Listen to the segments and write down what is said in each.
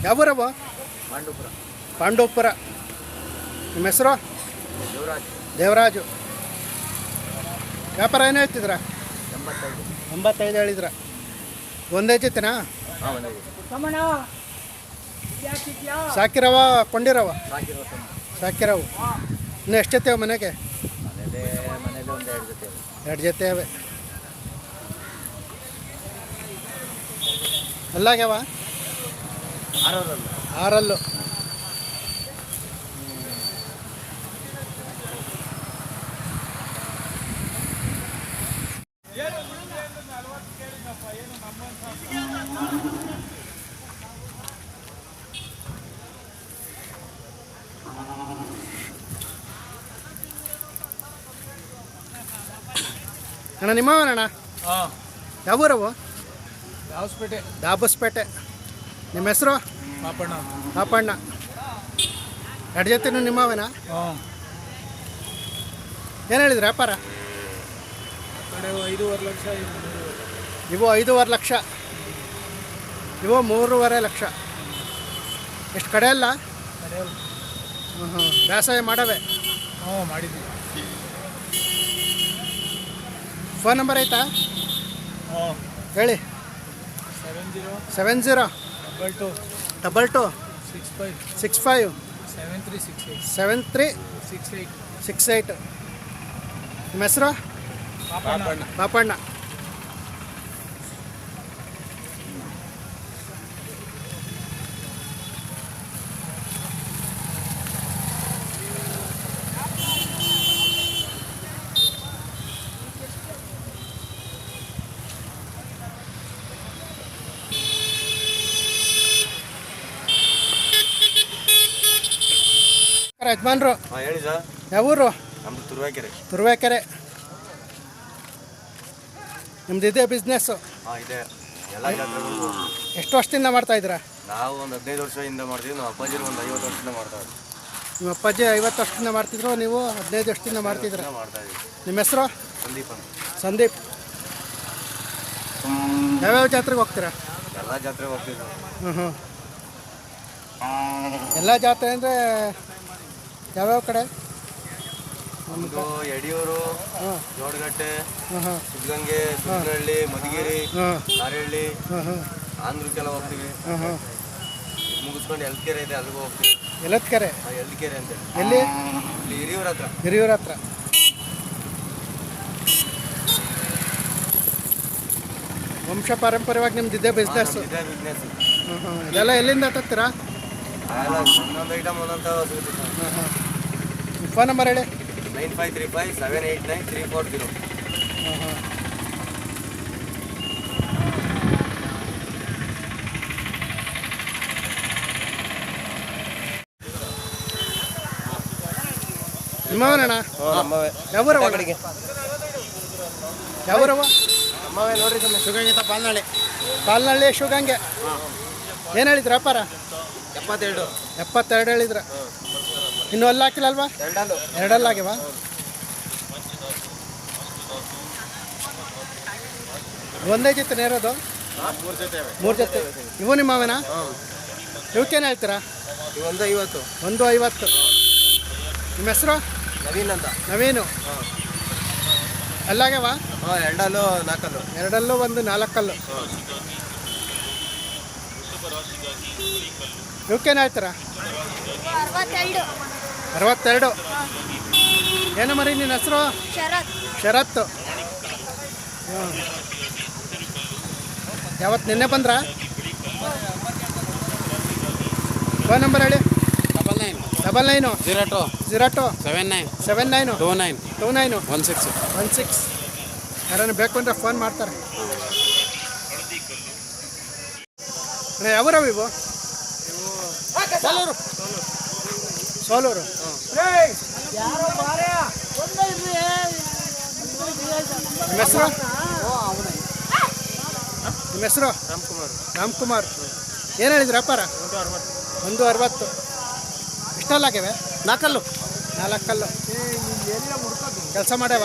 ಯಾವೂರವ? ಪಾಂಡವಪುರ. ಪಾಂಡವಪುರ. ನಿಮ್ಮ ಹೆಸರು? ದೇವರಾಜ್. ದೇವರಾಜು. ವ್ಯಾಪಾರ ಏನು ಹೇಳ್ತಿದ್ರ? 85. 85 ಹೇಳಿದ್ರ. ಒಂದೇ ಜೊತೆನಾ? ಹಾಂ, ಒಂದೇ. ಸಾಕಿರವ ಕೊಂಡಿರವ? ಸಾಕಿರೋ ಸಾಕಿರವು. ಇನ್ನು ಎಷ್ಟು ಜೊತೆ ಮನೆಗೆ? ಮನೇಲಿ ಒಂದು 2 ಜೊತೆ. 2 ಜೊತೆ ಅವೆ. ಎಲ್ಲಾಗ್ಯಾವ? 6 ಅಣ್ಣ ನಿಮ್ಮವನಣ್ಣ? ಹಾಂ. ಯಾವೂರವು? ದಾವಸ್ಪೇಟೆ. ದಾಬಸ್ಪೇಟೆ. ನಿಮ್ಮ ಹೆಸರು? ಪಾಪಣ್ಣ. ಪಾಪಣ್ಣ. 2 ಜೊತೆನೂ ನಿಮ್ಮವೇನಾ? ಹಾಂ. ಏನು ಹೇಳಿದ್ರಿ ವ್ಯಾಪಾರ? ಕಡೆ 5.5 ಲಕ್ಷ. ಇವು 5.5 ಲಕ್ಷ. ಇವು 3.5 ಲಕ್ಷ. ಎಷ್ಟು ಕಡೆ ಅಲ್ಲ? ಬೇಸಾಯ ಮಾಡವೆ? ಹ್ಞೂ, ಮಾಡಿದ್ವಿ. ಫೋನ್ ನಂಬರ್ ಐತಾ? ಹಾಂ, ಹೇಳಿ. 70 70 22 22 65 65 73 68 68. ನಿಮ್ಮ ಹೆಸರು? ಪಾಪಣ್ಣ. ಪಾಪಣ್ಣ. ಯಜಮಾನ್ರು? ಹಾಂ, ಹೇಳಿ ಸರ್. ಯಾವೂರು? ನಮ್ಮದು ತುರುವೇಕೆರೆ. ತುರುವೇಕೆರೆ. ನಿಮ್ದು ಇದೆ ಬಿಸ್ನೆಸ್ಸು? ಹಾಂ, ಇದೆ. ಎಲ್ಲ ಜಾತ್ರೆಗಳು. ಎಷ್ಟು ವರ್ಷದಿಂದ ಮಾಡ್ತಾಯಿದ್ದೀರಾ? ನಾವು ಒಂದು 15 ವರ್ಷದಿಂದ ಮಾಡ್ತೀವಿ. ನಮ್ಮ ಅಪ್ಪಾಜಿರು ಒಂದು 50 ವರ್ಷದಿಂದ ಮಾಡ್ತಾರೆ. ನಿಮ್ಮ ಅಪ್ಪಾಜಿ 50 ವರ್ಷದಿಂದ ಮಾಡ್ತಿದ್ರು, ನೀವು 15 ವರ್ಷದಿಂದ ಮಾಡ್ತಿದ್ರ? ಮಾಡ್ತಾ ಇದ್ದೀವಿ. ನಿಮ್ಮ ಹೆಸರು? ಸಂದೀಪ್ ಅಂತ. ಸಂದೀಪ್. ಯಾವ್ಯಾವ ಜಾತ್ರೆಗೆ ಹೋಗ್ತೀರಾ? ಎಲ್ಲ ಜಾತ್ರೆಗೆ ಹೋಗ್ತೀವಿ. ಹ್ಞೂ. ಎಲ್ಲ ಜಾತ್ರೆ ಅಂದರೆ ಯಾವ್ಯಾವ ಕಡೆ? ನಮ್ಮದು ಯಡಿಯೂರು, ಹಾಂ, ಜೋಡಗಟ್ಟೆ, ಹಾಂ, ಸಿದ್ಧಗಂಗೆ, ಸುತ್ತನಹಳ್ಳಿ, ಮಧುಗಿರಿ, ಹಾಂ, ಕಾರಹಳ್ಳಿ, ಹಾಂ, ಆಂಧ್ರಕ್ಕೆಲ್ಲ ಹೋಗ್ತೀವಿ. ಹಾಂ. ಮುಗಿಸ್ಕೊಂಡು ಎಲ್ಕೆರೆ ಇದೆ, ಅಲ್ಲಿಗೂ ಹೋಗ್ತೀವಿ. ಎಲ್ಲತ್ಕೆರೆ? ಎಲ್ಕೆರೆ ಅಂತೇಳಿ. ಎಲ್ಲಿ? ಇಲ್ಲಿ ಹಿರಿಯೂರ ಹತ್ರ. ಹಿರಿಯೂರ ಹತ್ರ. ವಂಶ ಪಾರಂಪರ್ಯವಾಗಿ ನಿಮ್ದು ಇದೆ ಬಿಸ್ನೆಸ್ಸು? ಇದೇ ಬಿಸ್ನೆಸ್. ಇದೆಲ್ಲ ಎಲ್ಲಿಂದ ತರ್ತೀರಾ? ಒಂದೊಂದು ಐಟಮ್ ಒಂದೊಂದು ಸಿಗುತ್ತೆ ಸರ್. ನಿಮ್ಮ ಫೋನ್ ನಂಬರ್ ಹೇಳಿ. 9535 789 340. ನಿಮ್ಮವನಣ್ಣ? ನಮ್ಮವೇ. ಯಾವೂರವ? ಯಾವೂರವ? ನಮ್ಮವೇ ನೋಡ್ರಿ. ಶಿವಗಂಗೆ ಪಾಲ್ನಳ್ಳಿ. ಪಾಲ್ನಳ್ಳಿ ಶಿವಗಂಗೆ. ಏನು ಹೇಳಿದ್ರು ವ್ಯಾಪಾರ? 72 ಹೇಳಿದ್ರ. ಇನ್ನೂ ಅಲ್ಲಿ ಹಾಕಿಲ್ಲಲ್ವಾ? 2 ಆಗ್ಯವ. ಒಂದೇ ಜೊತೆ ನೇರೋದು? 3 ಜೊತೆ. ಇವು ನಿಮ್ಮವೇನಾ? ಇವಕ್ಕೇನು ಹೇಳ್ತೀರಾ? 150. 150. ನಿಮ್ಮ ಹೆಸರು? ನವೀನ್ ಅಂತ. ನವೀನು. ಅಲ್ಲಾಗ್ಯವ? ಹಾಂ, 2 4. 2 1 4. ಇವಕ್ಕೇನು ಹೇಳ್ತೀರಾ? 62. ಏನು ಮರಿ ನಿನ್ನ ಹೆಸರು? ಶರತ್. ಯಾವತ್ತು ನಿನ್ನೆ ಬಂದ್ರಾ? ಫೋನ್ ನಂಬರ್ ಹೇಳಿ. 99 02 02 79 79 29 29 16. ಯಾರನ್ನು ಬೇಕು ಅಂದರೆ ಫೋನ್ ಮಾಡ್ತಾರೆ. ಯಾವೂರವು ಇವು? ಸೋಲೂರು. ನಿಮ್ಮ ಹೆಸರು? ನಿಮ್ಮ ಹೆಸರು? ರಾಮ್ಕುಮಾರ್. ಏನು ಹೇಳಿದ್ರು ವ್ಯಾಪಾರ? 160. ಎಷ್ಟಲ್ಲಾಗಿವೆ? 4 ಕೆಲಸ ಮಾಡ್ಯಾವ?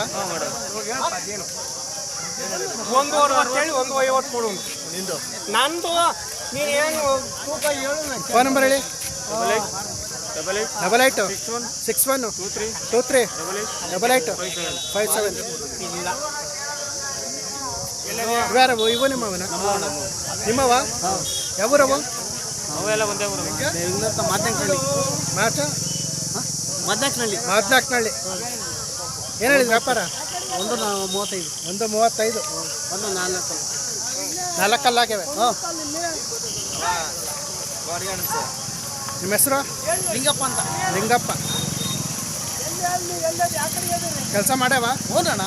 150 ಕೊಡು. ನಿಂದು. ನಂದು ಫೋನ್ ನಂಬರ್ ಹೇಳಿ. 886123238857. ಇವ್ಯಾರವು ಇವು ನಿಮ್ಮವನ? ನಿಮ್ಮವ? ಯಾವೂರವು? ಮಾತ್ನಾಕ್ನಳ್ಳಿ. ಏನು ಹೇಳಿದ್ರು ವ್ಯಾಪಾರ? 135. 135. 4. 4 ಅಲ್ಲಾಗ್ಯವೆ. ನಿಮ್ಮ ಹೆಸರು? ಲಿಂಗಪ್ಪ ಅಂತ. ಲಿಂಗಪ್ಪ. ಕೆಲಸ ಮಾಡ್ಯಾವ? ಹೋದಣ್ಣ.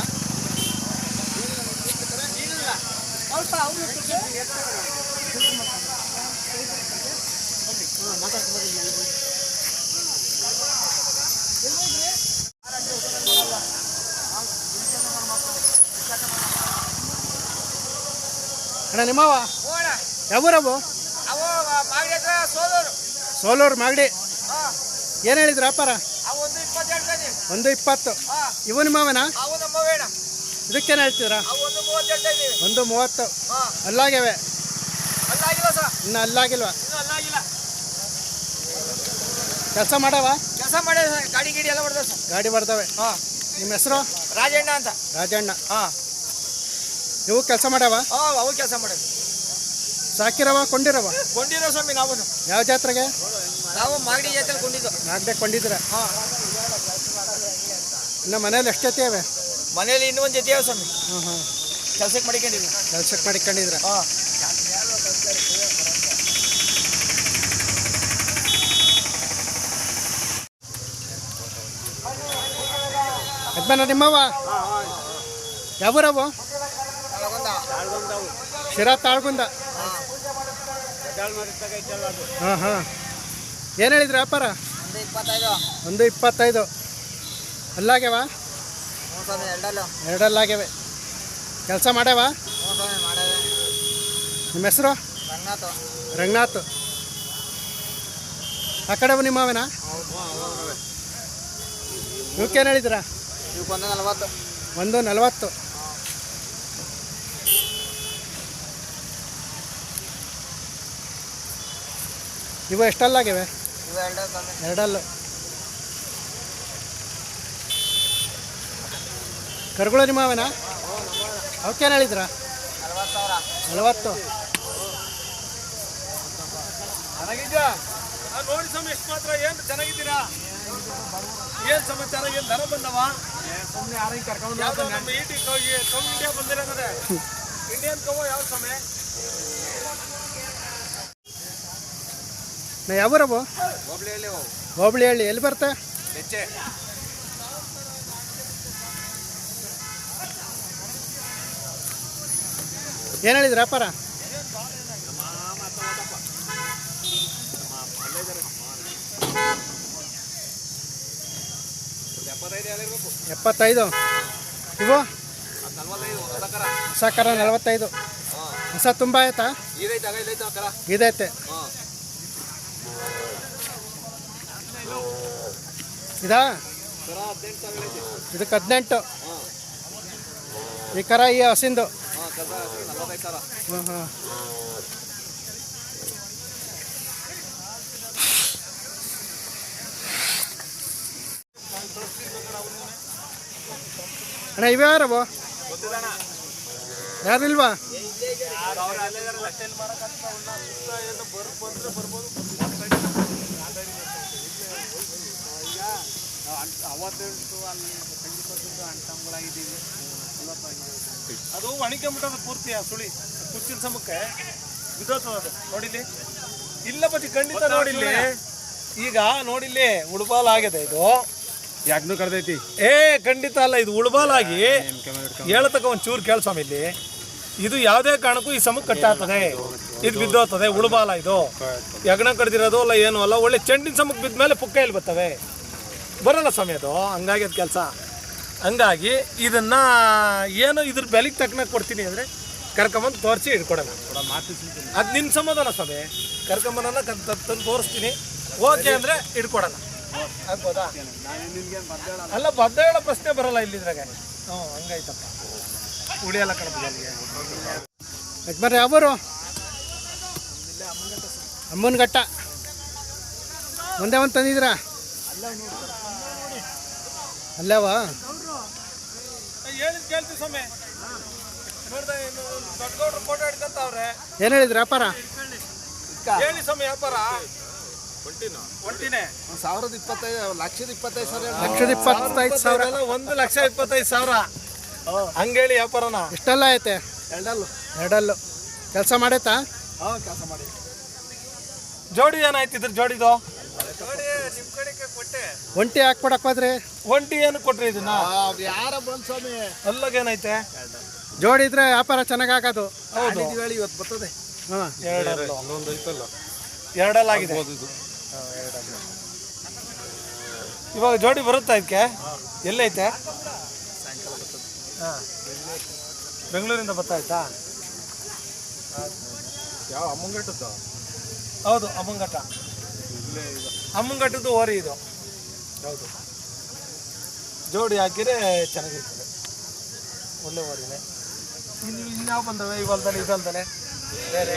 ಅಣ್ಣ ನಿಮ್ಮವ? ಯಾವೂರವು? ಸೋಲೂರು ಮಾಗಡಿ. ಏನು ಹೇಳಿದ್ರು ವ್ಯಾಪಾರ? 120. ಇವು ನಿಮ್ಮವನ? ಇದಕ್ಕೇನು ಹೇಳ್ತಿದ್ರಾ? 130. ಅಲ್ಲಾಗ್ಯವೆ? ಇನ್ನು ಅಲ್ಲಾಗಿಲ್ವಾ? ಕೆಲಸ ಮಾಡವ? ಕೆಲಸ ಮಾಡಿ ಗಾಡಿ ಗಿಡಿ ಎಲ್ಲ ಹೊಡೆದ ಸರ್. ಗಾಡಿ ಬರ್ತವೆ. ನಿಮ್ಮ ಹೆಸರು? ರಾಜಣ್ಣ ಅಂತ. ರಾಜಣ್ಣ. ಇವು ಕೆಲಸ ಮಾಡವ? ಅವು ಕೆಲಸ ಮಾಡೋದು. ಸಾಕಿರವ ಕೊಂಡಿರವ? ಕೊಂಡಿರೋ ಸ್ವಾಮಿ ನಾವು. ಯಾವ ಜಾತ್ರೆಗೆ? ನಾವು ಮಾಗಡಿ ಜಾತ್ರೆ ಕೊಂಡಿದ್ದು. ನಾಲ್ಕನೇ ಕೊಂಡಿದ್ದೀರ? ಇನ್ನು ಮನೇಲಿ ಎಷ್ಟು ಜೊತೆ ಇವೆ? ಮನೇಲಿ ಇನ್ನೂ ಒಂದು ಜೊತೆ ಯಾವ ಸ್ವಾಮಿ. ಕೆಲ್ಸಕ್ಕೆ ಮಾಡಿಕೊಂಡಿದ್ವಿ. ಕೆಲ್ಸಕ್ಕೆ ಮಾಡಿಕೊಂಡಿದ್ರ? ಯಜಮಾನ ನಿಮ್ಮವ? ಯಾವೂರವು? ಶಿರಾ ತಾಳ್ಗುಂದ. ಹಾಂ. ಏನು ಹೇಳಿದ್ರು ವ್ಯಾಪಾರ? 125. ಅಲ್ಲಾಗ್ಯವ? ಎರಡಲ್ಲಾಗ್ಯವೆ. ಕೆಲಸ ಮಾಡ್ಯಾವ? ನಿಮ್ಮ ಹೆಸರು? ರಂಗನಾಥ್. ಆ ಕಡೆ ನಿಮ್ಮವನ? ಇವಕ್ಕೇನು ಹೇಳಿದ್ರ? 140. ಇವು ಎಷ್ಟಲ್ಲಾಗಿವೆ? ಎರಡಲ್ಲು. ಕರುಗಳು ನಿಮ್ಮವನ? ಅವಕ್ಕೇನು ಹೇಳಿದ್ರ? 40. ನೋಡಿ ಸ್ವಾಮಿ ಎಷ್ಟು ಮಾತ್ರ. ಏನು ಚೆನ್ನಾಗಿದ್ದೀರಾ? ಏನು ಸಮಾಚಾರ? ಏನು ದರ ಬಂದವ? ನಮ್ಮ ಈಟಿ ಕೌ ಇಂಡಿಯಾ ಬಂದಿರೋದೇ. ಇಂಡಿಯನ್ ಕೌ ಯಾವ ಸಮಯ? ನಾ ಯಾವೂರವು? ಹೋಬಳಿಹಳ್ಳಿ. ಎಲ್ಲಿ ಬರ್ತೆ? ಏನು ಹೇಳಿದ್ರು ವ್ಯಾಪಾರ? 75. ಇವು ಸಾಕಾರ 45. ಹೊಸ ತುಂಬ ಆಯ್ತಾ? ಇದೈತೆ. ಇದಾ? ಇದಕ್ಕೆ 18. ಈ ಕರ ಈ ಹಸಿಂದು? ಹಾಂ. ಅಣ್ಣ ಇವೆ ಯಾರವು? ಯಾರಿಲ್ವಾ? ಅದು ಒಣಗಿಬಿಟ್ಟದ ಪೂರ್ತಿ. ಆ ಸುಳಿ ಕುಚ್ಚಿನ ಸಮಕ್ಕೆ ಬಿದ್ದೋತದ. ನೋಡಿಲ್ಲಿ ಇಲ್ಲ ಬಚ್ಚಿ ಖಂಡಿತ ನೋಡಿಲ್ಲಿ. ಈಗ ನೋಡಿಲ್ಲಿ ಉಳ್ಬಾಲ್ ಆಗಿದೆ. ಇದು ಯಾಕೂ ಕಡ್ದೈತಿ? ಖಂಡಿತ ಅಲ್ಲ. ಇದು ಉಳ್ಬಾಲಾಗಿ ಹೇಳ್ತಕ್ಕ ಒಂಚೂರು ಕೇಳ್ಸ್ವಾಮಿ. ಇಲ್ಲಿ ಇದು ಯಾವುದೇ ಕಾರಣಕ್ಕೂ ಈ ಸಮಕ್ಕೆ ಕಟ್ಟಾಗ್ತದೆ. ಇದು ಬಿದ್ದೋಗ್ತದೆ. ಉಳ್ಬಾಲ ಇದು. ಯಜ್ಞ ಕಡ್ದಿರೋದು ಅಲ್ಲ, ಏನೂ ಅಲ್ಲ. ಒಳ್ಳೆ ಚೆಂಡಿನ ಸಮಕ್ಕೆ ಬಿದ್ದ ಮೇಲೆ ಪುಕ್ಕೈಲಿ ಬರ್ತವೆ. ಬರಲ್ಲ ಸ್ವಾಮಿ ಅದು. ಹಂಗಾಗಿ ಅದು ಕೆಲಸ. ಹಂಗಾಗಿ ಇದನ್ನು ಏನು ಇದ್ರ ಬೆಲೆಗೆ ತಕ್ಕನಾಗ ಕೊಡ್ತೀನಿ ಅಂದರೆ ಕರ್ಕೊಂಬಂದು ತೋರಿಸಿ ಇಟ್ಕೊಡೋಣ. ಅದು ನಿನ್ನ ಸಮಾಧಾನ ಸ್ವಾಮಿ. ಕರ್ಕೊಂಬಂದನ್ನ ತಂದು ತೋರಿಸ್ತೀನಿ. ಓಕೆ ಅಂದರೆ ಇಟ್ಕೊಡೋಣ. ಆಗ್ಬೋದಾ? ಅಲ್ಲ ಬದ್ದ ಹೇಳೋ ಪ್ರಶ್ನೆ ಬರಲ್ಲ ಇಲ್ಲಿದ್ರಾಗ. ಹಂಗಾಯ್ತಪ್ಪ. ಉಳಿಯಲ್ಲ ಕಣಪ್ಪ ಅಲ್ಲಿಗೆ. ಯಜಮಾನ್ರೆ ಯಾವರು? ಅಮ್ಮನಘಟ್ಟ. ಮುಂದೆ ಒಂದು ತಂದಿದ್ದೀರಾ? ಅಲ್ಲವ ಹೇಳಿದ್ ಕೇಳ್ತೀವಿ ಸ್ವಾಮಿ. ನೋಡ್ದೆ ದೊಡ್ಡ ಗೌಡ್ರು ಫೋಟೋ ಹಿಡ್ಕೊಂತವ್ರೆ. ಏನು ಹೇಳಿದ್ರಿ ವ್ಯಾಪಾರ? ಹೇಳಿ ಸ್ವಾಮಿ ವ್ಯಾಪಾರ. ಒಂಟಿನೇ 1,25,000 1,25,000 1,25,000. 1,25,000 ಹಂಗೇಳಿ ವ್ಯಾಪಾರನ. ಎಷ್ಟೆಲ್ಲ ಐತೆ? ಎರಡಲ್ಲು. ಕೆಲಸ ಮಾಡೈತಾ? ಕೆಲಸ ಮಾಡಿ. ಜೋಡಿ ಏನಾಯ್ತು ಇದ್ರ ಜೋಡಿದು? ಒಂಟಿ ಹಾಕ್ಬಿಡಕ್ ಹೋದ್ರಿ? ಒಂಟಿ ಏನು ಕೊಟ್ರಿ ಇದನ್ನ? ಯಾರ ಬಂದ್ ಸ್ವಾಮಿ ಅಲ್ಲಗೇನೈತೆ? ಜೋಡಿ ಇದ್ರೆ ವ್ಯಾಪಾರ ಚೆನ್ನಾಗಿ ಆಗೋದು. ಹೌದು, ಹೇಳಿ ಇವತ್ತು ಬರ್ತದೆ. ಹಾಂ, ಎರಡಲ್ಲಾಗಿದೆ. ಇವಾಗ ಜೋಡಿ ಬರುತ್ತಾ ಇದಕ್ಕೆ? ಎಲ್ಲೈತೆ? ಹಾಂ, ಬೆಂಗಳೂರಿಂದ ಬರ್ತಾಯ್ತಾ? ಯಾವ ಅಮ್ಮಂಗಟ್ಟದ್ದು? ಹೌದು, ಅಮ್ಮಂಗಟ್ಟ. ಅಮ್ಮಂಗಟ್ಟದ್ದು ಓರಿ ಇದು. ಹೌದು, ಜೋಡಿ ಹಾಕಿದ್ರೆ ಚೆನ್ನಾಗಿರ್ತದೆ. ಒಳ್ಳೆ ಓರಿನೇ. ಇನ್ಯಾವ ಬಂದವೆ? ಈ ಹೊಲದಲ್ಲಿ ಇದಲ್ದಲೆ ಬೇರೆ